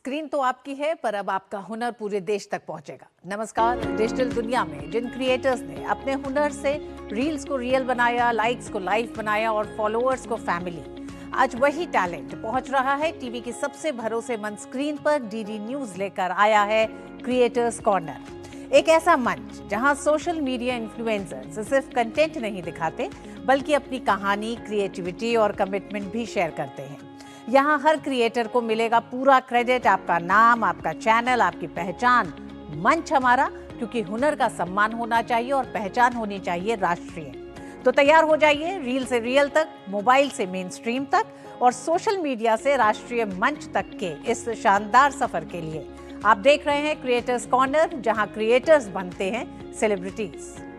Screen तो आपकी है, पर अब आपका हुनर पूरे देश तक पहुंचेगा। नमस्कार। डिजिटल दुनिया में जिन क्रिएटर्स ने अपने हुनर से रील्स को रियल बनाया, लाइक्स को लाइफ बनाया और फॉलोअर्स को फैमिली, आज वही टैलेंट पहुंच रहा है टीवी की सबसे भरोसेमंद स्क्रीन पर। डीडी न्यूज लेकर आया है क्रिएटर्स कॉर्नर, एक ऐसा मंच जहां सोशल मीडिया इन्फ्लुएंसर्स सिर्फ कंटेंट नहीं दिखाते, बल्कि अपनी कहानी, क्रिएटिविटी और कमिटमेंट भी शेयर करते हैं। यहाँ हर क्रिएटर को मिलेगा पूरा क्रेडिट, आपका नाम, आपका चैनल, आपकी पहचान। मंच हमारा, क्योंकि हुनर का सम्मान होना चाहिए और पहचान होनी चाहिए राष्ट्रीय। तो तैयार हो जाइए रील से रियल तक, मोबाइल से मेन स्ट्रीम तक और सोशल मीडिया से राष्ट्रीय मंच तक के इस शानदार सफर के लिए। आप देख रहे हैं क्रिएटर्स कॉर्नर, जहां क्रिएटर्स बनते हैं सेलिब्रिटीज।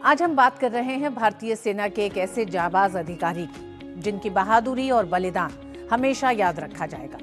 आज हम बात कर रहे हैं भारतीय सेना के एक ऐसे जाबाज अधिकारी की, जिनकी बहादुरी और बलिदान हमेशा याद रखा जाएगा।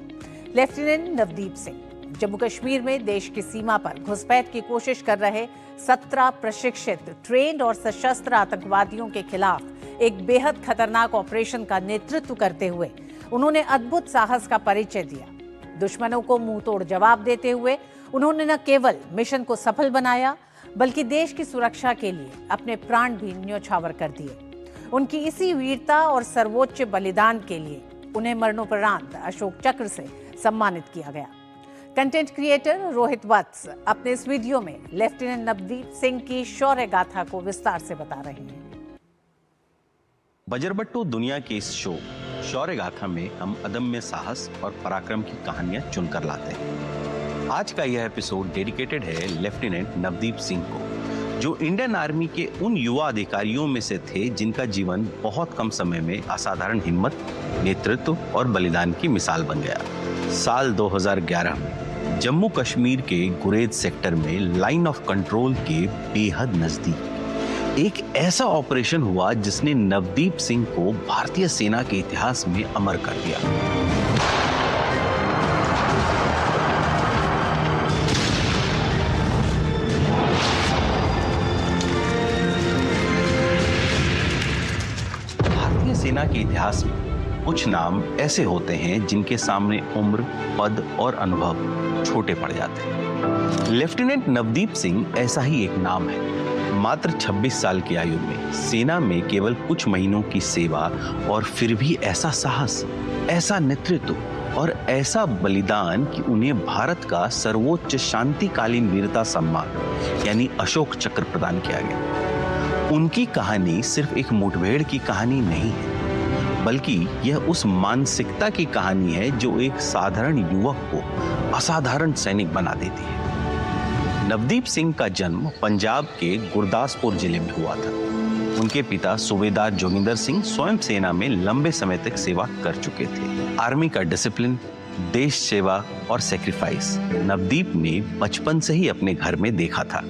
लेफ्टिनेंट नवदीप सिंह जम्मू कश्मीर में देश की सीमा पर घुसपैठ की कोशिश कर रहे 17 प्रशिक्षित, ट्रेंड और सशस्त्र आतंकवादियों के खिलाफ एक बेहद खतरनाक ऑपरेशन का नेतृत्व करते हुए उन्होंने अद्भुत साहस का परिचय दिया। दुश्मनों को मुंह तोड़ जवाब देते हुए उन्होंने न केवल मिशन को सफल बनाया, बल्कि देश की सुरक्षा के लिए अपने प्राण भी न्योछावर कर दिए। उनकी इसी वीरता और सर्वोच्च बलिदान के लिए उन्हें मरणोपरांत अशोक चक्र से सम्मानित किया गया। कंटेंट क्रिएटर रोहित वत्स अपने इस वीडियो में लेफ्टिनेंट नवदीप सिंह की शौर्य गाथा को विस्तार से बता रहे हैं। बजरबट्टू दुनिया के इस शो शौर्य गाथा में हम अदम्य साहस और पराक्रम की कहानियां चुनकर लाते हैं। आज का यह एपिसोड डेडिकेटेड है लेफ्टिनेंट नवदीप सिंह को, जो इंडियन आर्मी के उन युवा अधिकारियों में से थे जिनका जीवन बहुत कम समय में असाधारण हिम्मत, नेतृत्व और बलिदान की मिसाल बन गया। साल 2011 में जम्मू कश्मीर के गुरेज सेक्टर में लाइन ऑफ कंट्रोल के बेहद नजदीक एक ऐसा ऑपरेशन हुआ जिसने नवदीप सिंह को भारतीय सेना के इतिहास में अमर कर दिया। सेना के इतिहास में कुछ नाम ऐसे होते हैं जिनके सामने उम्र, पद और अनुभव छोटे पड़ जाते हैं। लेफ्टिनेंट नवदीप सिंह ऐसा ही एक नाम है। मात्र 26 साल की आयु में सेना में केवल कुछ महीनों की सेवा और फिर भी ऐसा साहस, ऐसा नेतृत्व और ऐसा बलिदान कि उन्हें भारत का सर्वोच्च शांतिकालीन वीरता सम्मान यानी अशोक चक्र प्रदान किया गया। उनकी कहानी सिर्फ एक मुठभेड़ की कहानी नहीं है, बल्कि यह उस मानसिकता की कहानी है जो एक साधारण युवक को असाधारण सैनिक बना देती है। नवदीप सिंह का जन्म पंजाब के गुरदासपुर जिले में हुआ था। उनके पिता सूबेदार जोगिंदर सिंह स्वयं सेना में लंबे समय तक सेवा कर चुके थे। आर्मी का डिसिप्लिन, देश सेवा और सेक्रीफाइस नवदीप ने बचपन से ही अपने घर में देखा था।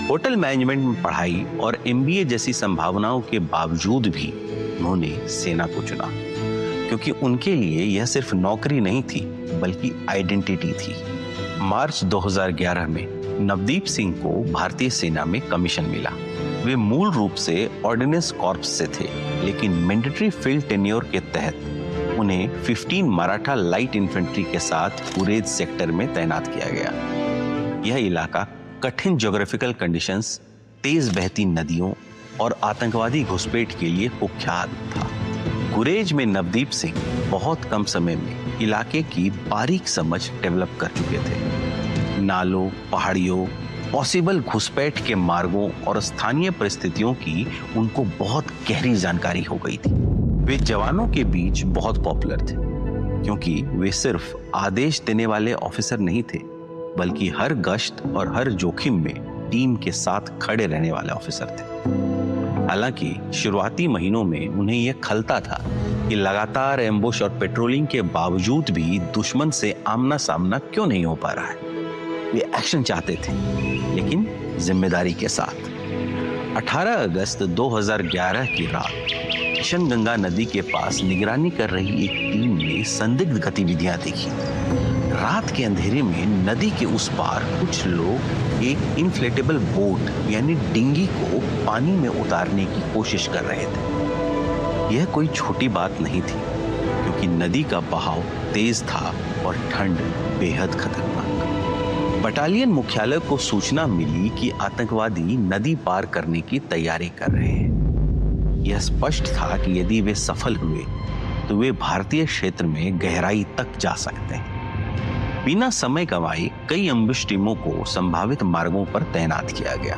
होटल मैनेजमेंट में पढ़ाई और MBA जैसी संभावनाओं के बावजूद भी उन्होंने सेना को चुना, क्योंकि उनके लिए यह सिर्फ नौकरी नहीं थी बल्कि आइडेंटिटी थी। मार्च 2011 में नवदीप सिंह को भारतीय सेना में कमीशन मिला। वे मूल रूप से ऑर्डिनेंस कॉर्प्स से थे, लेकिन मैंडेटरी फील्ड टेन्योर के तहत उन्हें 15 मराठा लाइट इन्फेंट्री के साथ गुरेज सेक्टर में तैनात किया गया। यह इलाका कठिन ज्योग्राफिकल कंडीशंस, तेज बहती नदियों और आतंकवादी घुसपैठ के लिए कुख्यात था। गुरेज में नवदीप सिंह बहुत कम समय में इलाके की बारीक समझ डेवलप कर चुके थे। नालों, पहाड़ियों, पॉसिबल घुसपैठ के मार्गों और स्थानीय परिस्थितियों की उनको बहुत गहरी जानकारी हो गई थी। वे जवानों के बीच बहुत पॉपुलर थे, क्योंकि वे सिर्फ आदेश देने वाले ऑफिसर नहीं थे, बल्कि हर गश्त और हर जोखिम में टीम के साथ खड़े रहने वाले ऑफिसर थे। हालांकि शुरुआती महीनों में उन्हें यह खलता था कि लगातार एम्बुश और पेट्रोलिंग के बावजूद भी दुश्मन से आमना सामना क्यों नहीं हो पा रहा है। वे एक्शन चाहते थे, लेकिन जिम्मेदारी के साथ। 18 अगस्त 2011 की रात किशन गंगा नदी के पास निगरानी कर रही एक टीम ने संदिग्ध गतिविधियां देखी। रात के अंधेरे में नदी के उस पार कुछ लोग एक इन्फ्लेटेबल बोट यानी डिंगी को पानी में उतारने की कोशिश कर रहे थे। यह कोई छोटी बात नहीं थी, क्योंकि नदी का बहाव तेज था और ठंड बेहद खतरनाक। बटालियन मुख्यालय को सूचना मिली कि आतंकवादी नदी पार करने की तैयारी कर रहे हैं। यह स्पष्ट था कि यदि वे सफल हुए तो वे भारतीय क्षेत्र में गहराई तक जा सकते हैं। बिना समय गंवाए कई एम्बुश टीमों को संभावित मार्गों पर तैनात किया गया।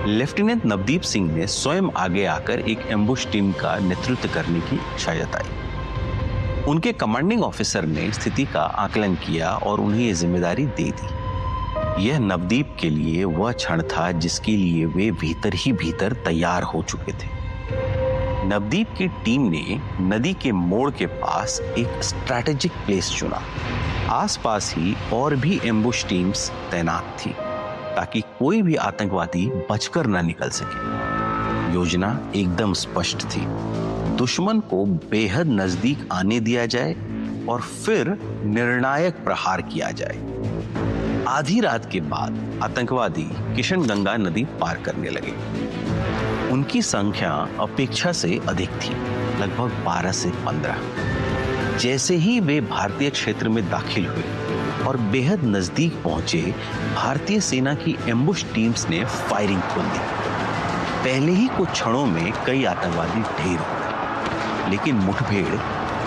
लेफ्टिनेंट नवदीप सिंह ने स्वयं आगे आकर एक एम्बुश टीम का नेतृत्व करने की इच्छा जताई। उनके कमांडिंग ऑफिसर ने स्थिति का आकलन किया और उन्हें यह जिम्मेदारी दे दी। यह नवदीप के लिए वह क्षण था जिसके लिए वे भीतर ही भीतर तैयार हो चुके थे। नवदीप की टीम ने नदी के मोड़ के पास एक स्ट्रैटेजिक प्लेस चुना। आसपास ही और भी एम्बुश टीम्स तैनात थी, ताकि कोई भी आतंकवादी बचकर न निकल सके। योजना एकदम स्पष्ट थी। दुश्मन को बेहद नजदीक आने दिया जाए और फिर निर्णायक प्रहार किया जाए। आधी रात के बाद आतंकवादी किशनगंगा नदी पार करने लगे। उनकी संख्या अपेक्षा से अधिक थी, लगभग 12 से 15। जैसे ही वे भारतीय क्षेत्र में दाखिल हुए और बेहद नजदीक पहुंचे, भारतीय सेना की एम्बुश टीम्स ने फायरिंग खोल दी। पहले ही कुछ क्षणों में कई आतंकवादी ढेर हो गए, लेकिन मुठभेड़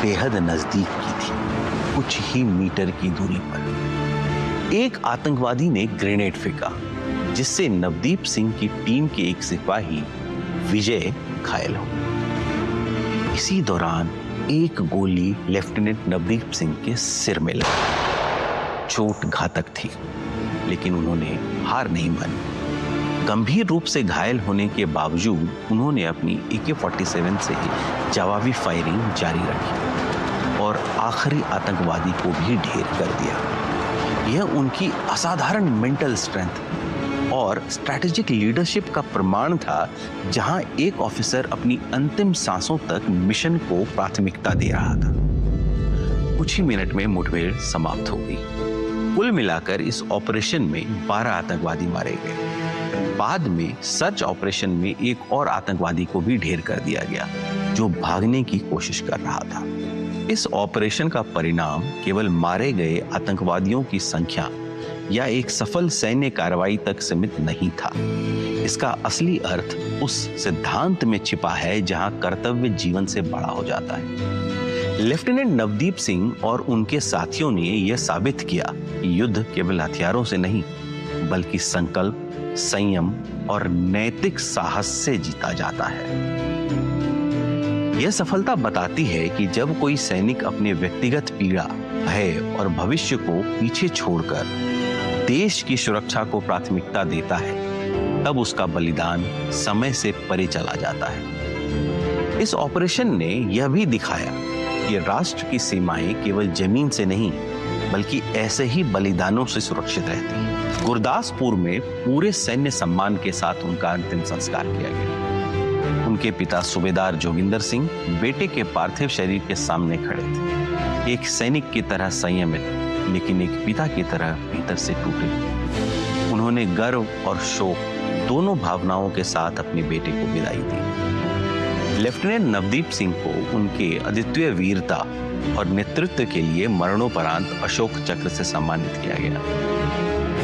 बेहद नजदीक की थी, कुछ ही मीटर की दूरी पर। एक आतंकवादी ने ग्रेनेड फेंका, जिससे नवदीप सिंह की टीम के एक सिपाही विजय घायल हो। इसी दौरान एक गोली लेफ्टिनेंट नवदीप सिंह के सिर में लगी। चोट घातक थी, लेकिन उन्होंने हार नहीं मानी। गंभीर रूप से घायल होने के बावजूद उन्होंने अपनी AK-47 से जवाबी फायरिंग जारी रखी और आखिरी आतंकवादी को भी ढेर कर दिया। यह उनकी असाधारण मेंटल स्ट्रेंथ और स्ट्रैटेजिक लीडरशिप का प्रमाण था, जहां एक ऑफिसर अपनी अंतिम सांसों तक मिशन को प्राथमिकता दे रहा था। कुछ ही मिनट में मुठभेड़ समाप्त हो गई। कुल मिलाकर इस ऑपरेशन में 12 आतंकवादी मारे गए। बाद में सर्च ऑपरेशन में एक और आतंकवादी को भी ढेर कर दिया गया, जो भागने की कोशिश कर रहा था। इस ऑपरेशन का परिणाम केवल मारे गए आतंकवादियों की संख्या या एक सफल सैन्य कार्रवाई तक सीमित नहीं था। इसका असली अर्थ उस सिद्धांत में छिपा है जहां कर्तव्य जीवन से बड़ा हो जाता है। लेफ्टिनेंट नवदीप सिंह और उनके साथियों ने यह साबित किया कि युद्ध केवल हथियारों से नहीं, बल्कि संकल्प, संयम और नैतिक साहस से जीता जाता है। यह सफलता बताती है कि जब कोई सैनिक अपने व्यक्तिगत पीड़ा, भय और भविष्य को पीछे छोड़कर देश की सुरक्षा को प्राथमिकता देता है, तब उसका बलिदान समय से परे चला जाता है। इस ऑपरेशन ने यह भी दिखाया कि राष्ट्र की सीमाएं केवल जमीन से नहीं, बल्कि ऐसे ही बलिदानों से सुरक्षित रहती हैं। गुरदासपुर में पूरे सैन्य सम्मान के साथ उनका अंतिम संस्कार किया गया। उनके पिता सूबेदार जोगिंदर सिंह बेटे के पार्थिव शरीर के सामने खड़े थे, एक सैनिक की तरह संयमित, लेकिन एक पिता की तरह भीतर से टूटे। उन्होंने गर्व और शोक दोनों भावनाओं के साथ अपने बेटे को विदाई दी। लेफ्टिनेंट नवदीप सिंह को उनके अद्वितीय वीरता और नेतृत्व के लिए मरणोपरांत अशोक चक्र से सम्मानित किया गया।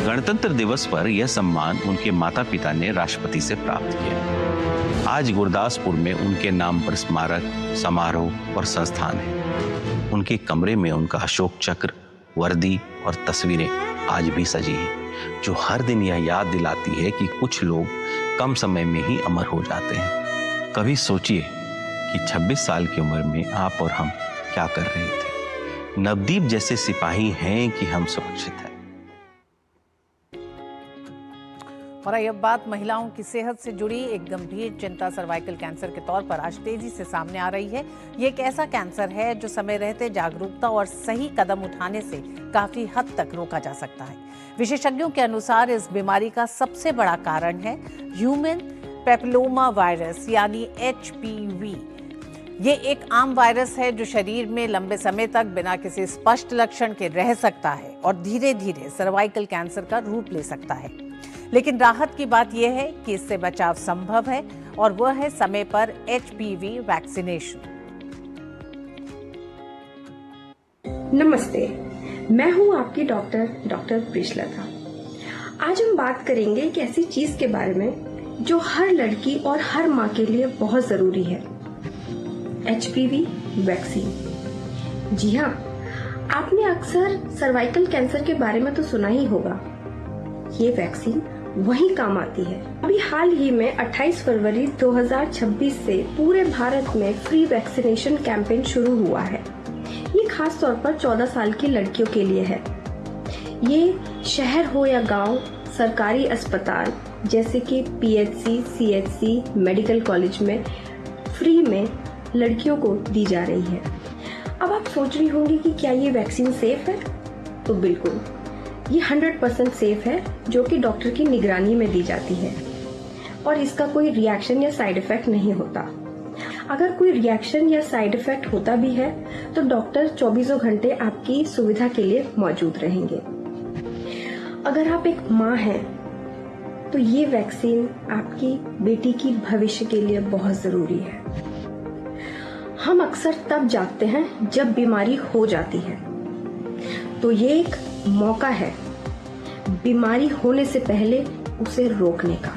गणतंत्र दिवस पर यह सम्मान उनके माता पिता ने राष्ट्रपति से प्राप्त किया। आज गुरदासपुर में उनके नाम पर स्मारक, समारोह और संस्थान है। उनके कमरे में उनका अशोक चक्र, वर्दी और तस्वीरें आज भी सजी हैं, जो हर दिन यह याद दिलाती है कि कुछ लोग कम समय में ही अमर हो जाते हैं। कभी सोचिए कि 26 साल की उम्र में आप और हम क्या कर रहे थे। नवदीप जैसे सिपाही हैं कि हम सुरक्षित हैं। और अब बात महिलाओं की सेहत से जुड़ी एक गंभीर चिंता सर्वाइकल कैंसर के तौर पर आज तेजी से सामने आ रही है। ये एक ऐसा कैंसर है जो समय रहते जागरूकता और सही कदम उठाने से काफी हद तक रोका जा सकता है। विशेषज्ञों के अनुसार इस बीमारी का सबसे बड़ा कारण है ह्यूमन पैपिलोमा वायरस यानी HPV। ये एक आम वायरस है जो शरीर में लंबे समय तक बिना किसी स्पष्ट लक्षण के रह सकता है और धीरे धीरे सर्वाइकल कैंसर का रूप ले सकता है। लेकिन राहत की बात यह है कि इससे बचाव संभव है और वह है समय पर HPV वैक्सीनेशन। नमस्ते, मैं हूं आपकी डॉक्टर प्रिशलता। आज हम बात करेंगे एक ऐसी चीज के बारे में जो हर लड़की और हर माँ के लिए बहुत जरूरी है, HPV वैक्सीन। जी हाँ, आपने अक्सर सर्वाइकल कैंसर के बारे में तो सुना ही होगा। ये वैक्सीन वहीं काम आती है। अभी हाल ही में 28 फरवरी 2026 से पूरे भारत में फ्री वैक्सीनेशन कैंपेन शुरू हुआ है। ये खास तौर पर 14 साल की लड़कियों के लिए है। ये शहर हो या गांव, सरकारी अस्पताल जैसे कि PHC, CHC, मेडिकल कॉलेज में फ्री में लड़कियों को दी जा रही है। अब आप सोच रही होंगी कि क्या ये वैक्सीन सेफ है? तो बिल्कुल, ये 100% सेफ है, जो कि डॉक्टर की निगरानी में दी जाती है और इसका कोई रिएक्शन या साइड इफेक्ट नहीं होता। अगर कोई रिएक्शन या साइड इफेक्ट होता भी है तो डॉक्टर 24 घंटे आपकी सुविधा के लिए मौजूद रहेंगे। अगर आप एक माँ हैं तो ये वैक्सीन आपकी बेटी की भविष्य के लिए बहुत जरूरी है। हम अक्सर तब जागते हैं जब बीमारी हो जाती है, तो ये एक मौका है बीमारी होने से पहले उसे रोकने का।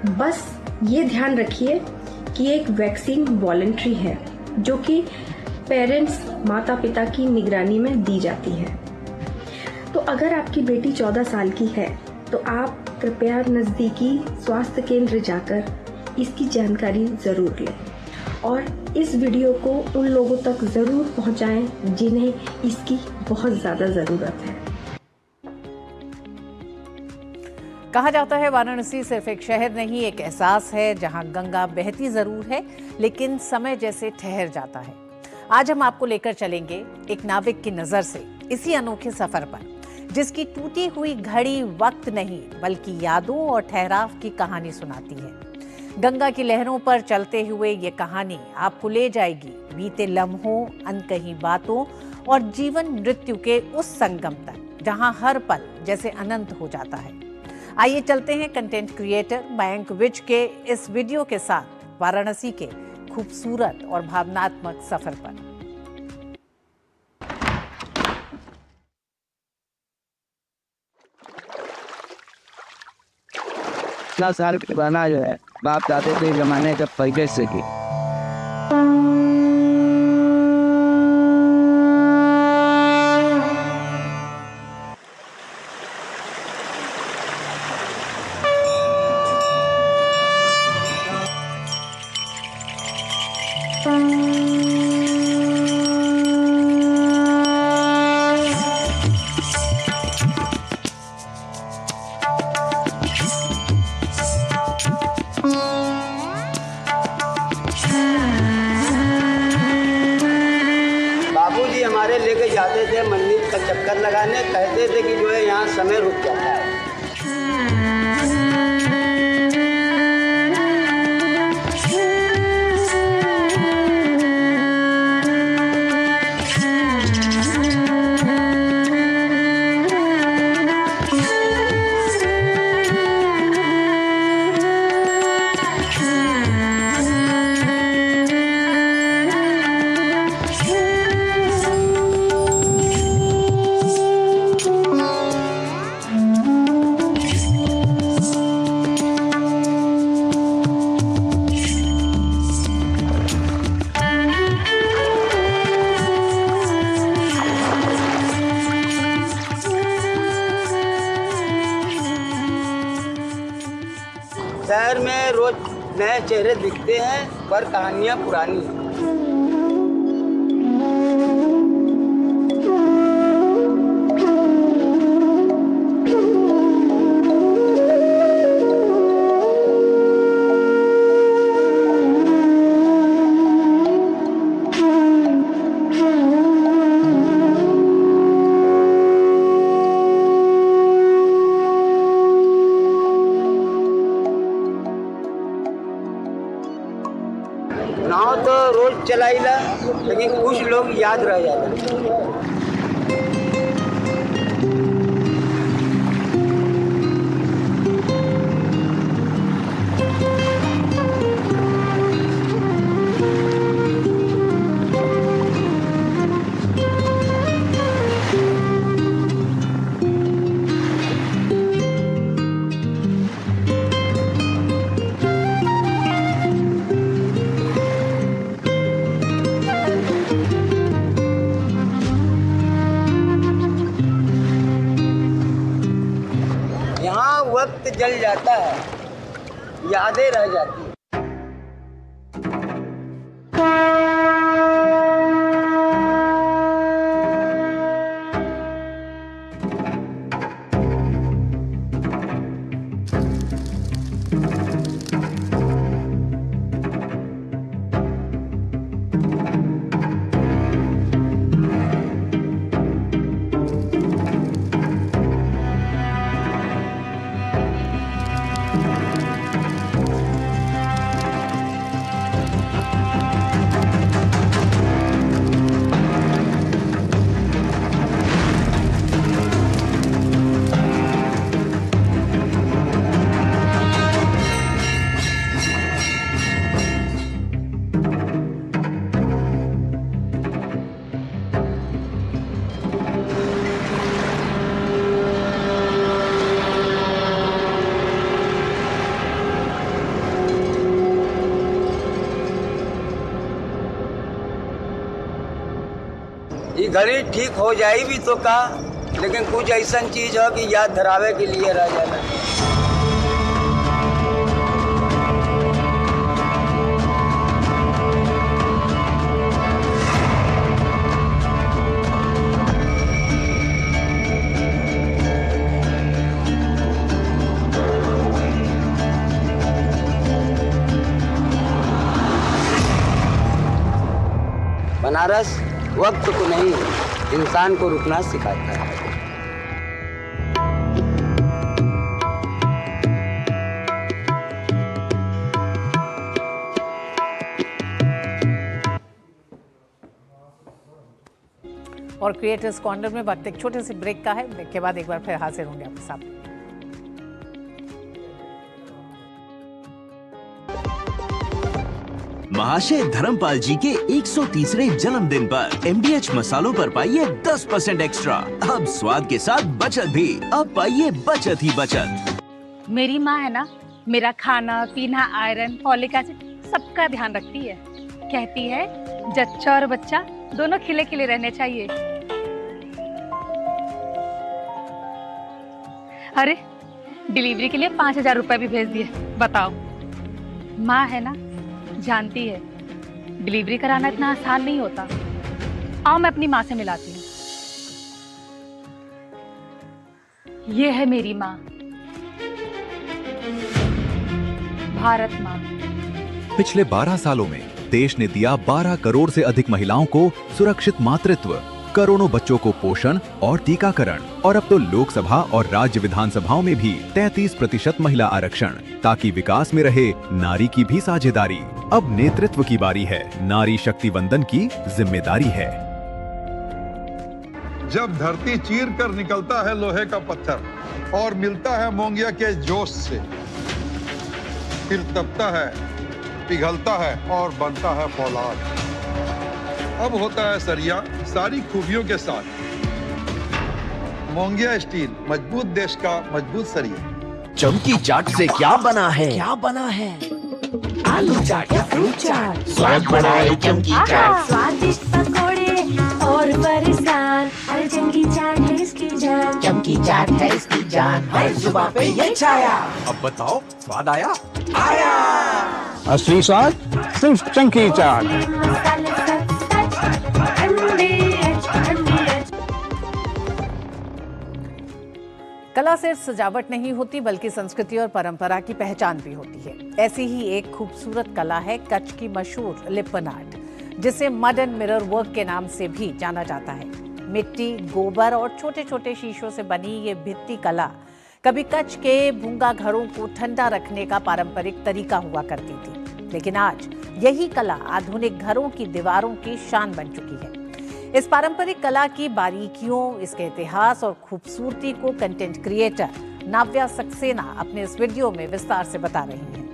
बस ये ध्यान रखिए कि एक वैक्सीन वॉलंटरी है, जो कि पेरेंट्स, माता पिता की निगरानी में दी जाती है। तो अगर आपकी बेटी 14 साल की है तो आप कृपया नजदीकी स्वास्थ्य केंद्र जाकर इसकी जानकारी जरूर लें और इस वीडियो को उन लोगों तक जरूर पहुंचाएं जिन्हें इसकी बहुत ज्यादा जरूरत है। कहा जाता है वाराणसी सिर्फ एक शहर नहीं, एक एहसास है जहां गंगा बहती जरूर है लेकिन समय जैसे ठहर जाता है। आज हम आपको लेकर चलेंगे एक नाविक की नजर से इसी अनोखे सफर पर, जिसकी टूटी हुई घड़ी वक्त नहीं बल्कि यादों और ठहराव की कहानी सुनाती है। गंगा की लहरों पर चलते हुए ये कहानी आपको ले जाएगी बीते लम्हों, अनकही बातों और जीवन मृत्यु के उस संगम तक जहां हर पल जैसे अनंत हो जाता है। आइए चलते हैं कंटेंट क्रिएटर मयंक विज के इस वीडियो के साथ वाराणसी के खूबसूरत और भावनात्मक सफर पर। इतना साल पुराना जो है, बाप दादे के जमाने का पहले से की। बाबूजी हमारे लेके जाते थे मंदिर का चक्कर लगाने, कहते थे कि जो है यहाँ समय रुक जाता है। शहर में रोज नए चेहरे दिखते हैं पर कहानियाँ पुरानी हैं। नाव तो रोज चलाइला, लेकिन कुछ लोग याद रह जाते। वक्त जल जाता है, यादें रह जाती हैं। ये घड़ी ठीक हो जाई भी तो का, लेकिन कुछ ऐसा चीज हो कि याद धरावे के लिए रह जाना। बनारस वक्त को नहीं, इंसान को रुकना सिखाता है। और क्रिएटर्स कॉर्नर में वक्त एक छोटे से ब्रेक का है। ब्रेक के बाद एक बार फिर हाजिर होंगे आपके सामने। महाशय धर्मपाल जी के 130वें जन्मदिन पर MDH मसालों पर पाइए 10% एक्स्ट्रा। अब स्वाद के साथ बचत भी। अब पाइए बचत ही बचत। मेरी माँ है ना, मेरा खाना पीना, आयरन, फॉलिक एसिड सबका ध्यान रखती है। कहती है जच्चा और बच्चा दोनों खिले खिले रहने चाहिए। अरे डिलीवरी के लिए 5000 रुपए भी भेज दिए। बताओ, माँ है ना, जानती है डिलीवरी कराना इतना आसान नहीं होता। आओ मैं अपनी माँ से मिलाती हूँ। ये है मेरी माँ, भारत माँ। पिछले 12 सालों में देश ने दिया 12 करोड़ से अधिक महिलाओं को सुरक्षित मातृत्व, करोड़ों बच्चों को पोषण और टीकाकरण, और अब तो लोकसभा और राज्य विधानसभाओं में भी 33% महिला आरक्षण, ताकि विकास में रहे नारी की भी साझेदारी। अब नेतृत्व की बारी है, नारी शक्ति वंदन की जिम्मेदारी है। जब धरती चीर कर निकलता है लोहे का पत्थर और मिलता है मोंगिया के जोश से, फिर तपता है, पिघलता है और बनता है फौलाद। अब होता है सरिया सारी खूबियों के साथ। मोंगिया स्टील, मजबूत देश का मजबूत सरिया। चमकी चाट से क्या बना है? क्या बना है? आलू चाट या फ्रूट चाट, स्वाद बढ़ाए चमकी चाट। स्वादिष्ट पकोड़े और बरसान, हर चमकी चाट है इसकी जान। चमकी चाट है इसकी जान, हर जुबान पे ये छाया। अब बताओ स्वाद आया? आया। असली स्वाद सिर्फ चमकी चाट। मसाले सच सच, MDH। कला सिर्फ सजावट नहीं होती, बल्कि संस्कृति और परंपरा की पहचान भी होती है। ऐसी ही एक खूबसूरत कला है कच्छ की मशहूर लिप्पन आर्ट, जिसे मड एंड मिरर वर्क के नाम से भी जाना जाता है। मिट्टी, गोबर और छोटे छोटे शीशों से बनी ये भित्ति कला कभी कच्छ के भूंगा घरों को ठंडा रखने का पारंपरिक तरीका हुआ करती थी, लेकिन आज यही कला आधुनिक घरों की दीवारों की शान बन चुकी है। इस पारंपरिक कला की बारीकियों, इसके इतिहास और खूबसूरती को कंटेंट क्रिएटर नाव्या सक्सेना अपने इस वीडियो में विस्तार से बता रही हैं।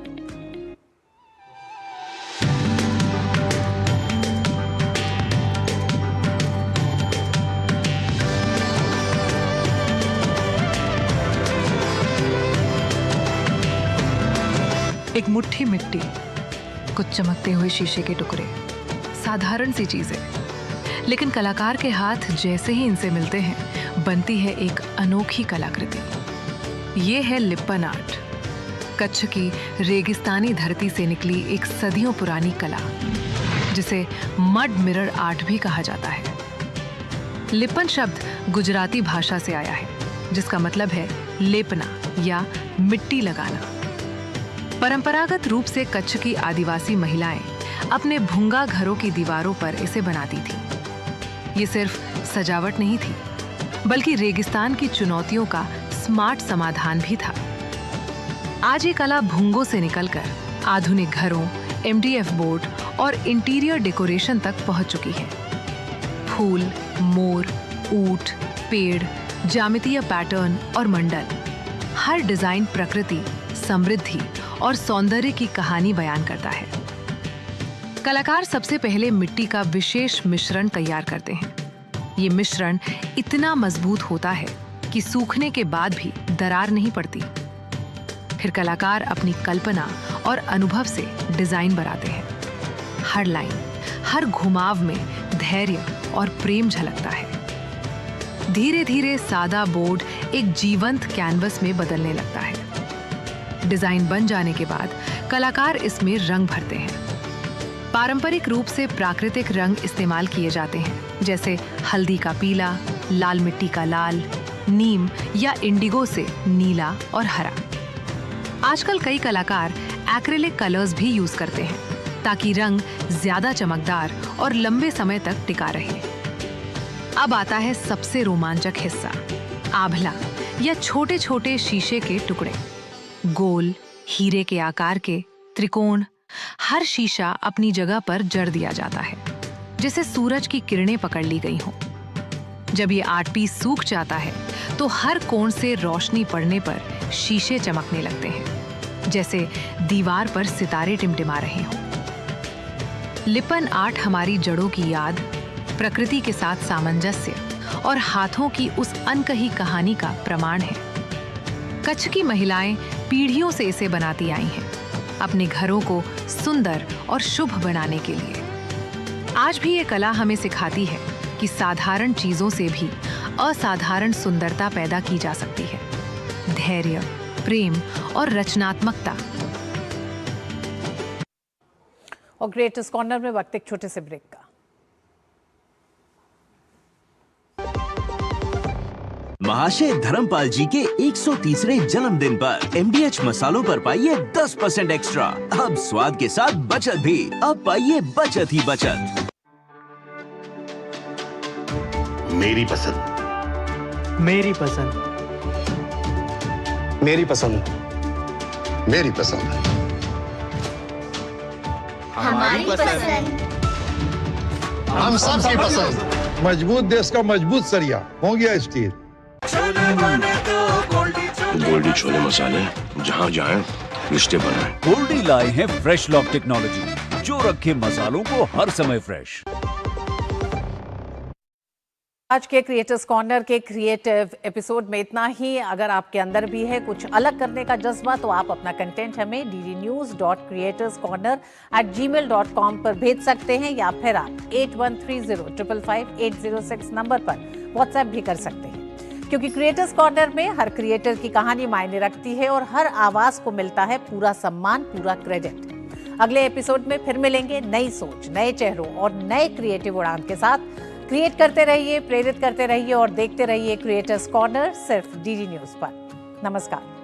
एक मुट्ठी मिट्टी, कुछ चमकते हुए शीशे के टुकड़े, साधारण सी चीजें, लेकिन कलाकार के हाथ जैसे ही इनसे मिलते हैं बनती है एक अनोखी कलाकृति। ये है लिप्पन आर्ट, कच्छ की रेगिस्तानी धरती से निकली एक सदियों पुरानी कला, जिसे मड मिरर आर्ट भी कहा जाता है। लिप्पन शब्द गुजराती भाषा से आया है, जिसका मतलब है लेपना या मिट्टी लगाना। परंपरागत रूप से कच्छ की आदिवासी महिलाएं अपने भुंगा घरों की दीवारों पर इसे बनाती थीं। ये सिर्फ सजावट नहीं थी, बल्कि रेगिस्तान की चुनौतियों का स्मार्ट समाधान भी था। आज ये कला भुंगों से निकलकर आधुनिक घरों, MDF बोर्ड और इंटीरियर डेकोरेशन तक पहुंच चुकी है। फूल, मोर, ऊंट, पेड़, ज्यामितीय पैटर्न और मंडल, हर डिजाइन प्रकृति, समृद्धि और सौंदर्य की कहानी बयान करता है। कलाकार सबसे पहले मिट्टी का विशेष मिश्रण तैयार करते हैं। ये मिश्रण इतना मजबूत होता है कि सूखने के बाद भी दरार नहीं पड़ती। फिर कलाकार अपनी कल्पना और अनुभव से डिजाइन बनाते हैं। हर लाइन, हर घुमाव में धैर्य और प्रेम झलकता है। धीरे धीरे सादा बोर्ड एक जीवंत कैनवस में बदलने लगता है। डिजाइन बन जाने के बाद कलाकार इसमें रंग भरते हैं। पारंपरिक रूप से प्राकृतिक रंग इस्तेमाल किए जाते हैं, जैसे हल्दी का पीला, लाल मिट्टी का लाल, नीम या इंडिगो से नीला और हरा। आजकल कई कलाकार एक्रिलिक कलर्स भी यूज करते हैं, ताकि रंग ज्यादा चमकदार और लंबे समय तक टिका रहे। अब आता है सबसे रोमांचक हिस्सा, आभला या छोटे छोटे शीशे के टुकड़े। गोल, हीरे के आकार के, त्रिकोण, हर शीशा अपनी जगह पर जड़ दिया जाता है, जिसे सूरज की किरणें पकड़ ली गई हों। जब ये आर्ट पीस सूख जाता है, तो हर कोण से रोशनी पड़ने पर शीशे चमकने लगते हैं, जैसे दीवार पर सितारे टिमटिमा रहे हों। लिप्पन आर्ट हमारी जड़ों की याद, प्रकृति के साथ सामंजस्य और हाथों की उस अनकही कहानी का प्रमाण है। कच्छ की महिलाएं पीढ़ियों से इसे बनाती आई हैं, अपने घरों को सुंदर और शुभ बनाने के लिए। आज भी ये कला हमें सिखाती है कि साधारण चीजों से भी असाधारण सुंदरता पैदा की जा सकती है। धैर्य, प्रेम और रचनात्मकता। और क्रिएटर्स कॉर्नर में वक्त एक छोटे से ब्रेक का। महाशय धर्मपाल जी के 130वें जन्मदिन पर MDH मसालों पर पाइए 10% एक्स्ट्रा। अब स्वाद के साथ बचत भी। अब पाइए बचत ही बचत। मेरी पसंद, मेरी पसंद, मेरी पसंद, मेरी पसंद, हमारी पसंद, हम सबकी पसंद। मजबूत देश का मजबूत सरिया मोंगिया स्टील। गोल्डी छोले मसाले, जहाँ जाएं रिश्ते बनाएं। गोल्डी लाए हैं फ्रेश लॉक टेक्नोलॉजी, जो रखे मसालों को हर समय फ्रेश। आज के क्रिएटर्स कॉर्नर के क्रिएटिव एपिसोड में इतना ही। अगर आपके अंदर भी है कुछ अलग करने का जज्बा, तो आप अपना कंटेंट हमें ddnews.creatorscorner@gmail.com पर भेज सकते हैं, या फिर आप 8130555806 नंबर पर व्हाट्सएप भी कर सकते हैं। क्योंकि क्रिएटर्स कॉर्नर में हर क्रिएटर की कहानी मायने रखती है और हर आवाज को मिलता है पूरा सम्मान, पूरा क्रेडिट। अगले एपिसोड में फिर मिलेंगे नई सोच, नए चेहरों और नए क्रिएटिव उड़ान के साथ। क्रिएट करते रहिए, प्रेरित करते रहिए और देखते रहिए क्रिएटर्स कॉर्नर सिर्फ DD न्यूज पर। नमस्कार।